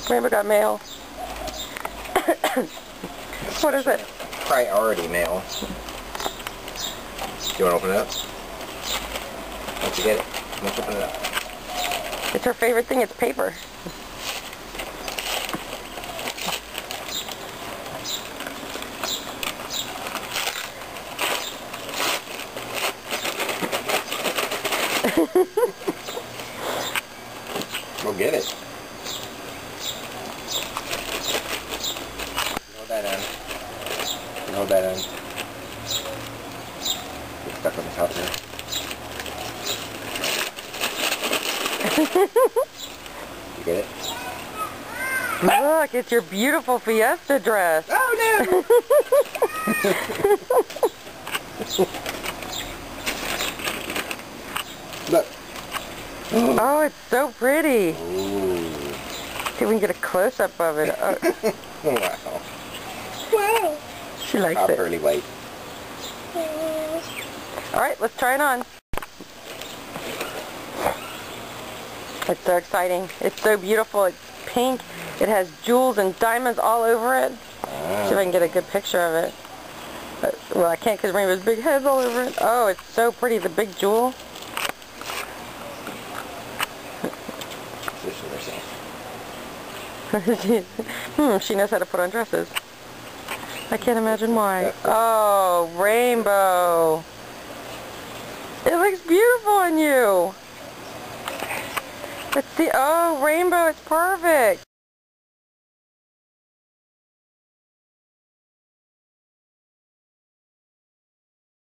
Rainbow got mail. What is it? Priority mail. You want to open it up? Once you get it, let's open it up. It's her favorite thing. It's paper. Go get it. Hold that in. Hold that in. Get stuck on the top there. You get it? Look, it's your beautiful Fiesta dress. Oh no! Look. Oh, it's so pretty. Ooh. See if we can get a close-up of it. Oh. Wow. Wow. She likes How it. pearly white. Alright, let's try it on. It's so exciting. It's so beautiful. It's pink. It has jewels and diamonds all over it. See if I can get a good picture of it. Well, I can't because Rainbow's big head's all over it. Oh, it's so pretty. The big jewel. She knows how to put on dresses. I can't imagine why. Oh, Rainbow. It looks beautiful on you. Let's see. Oh, Rainbow, it's perfect.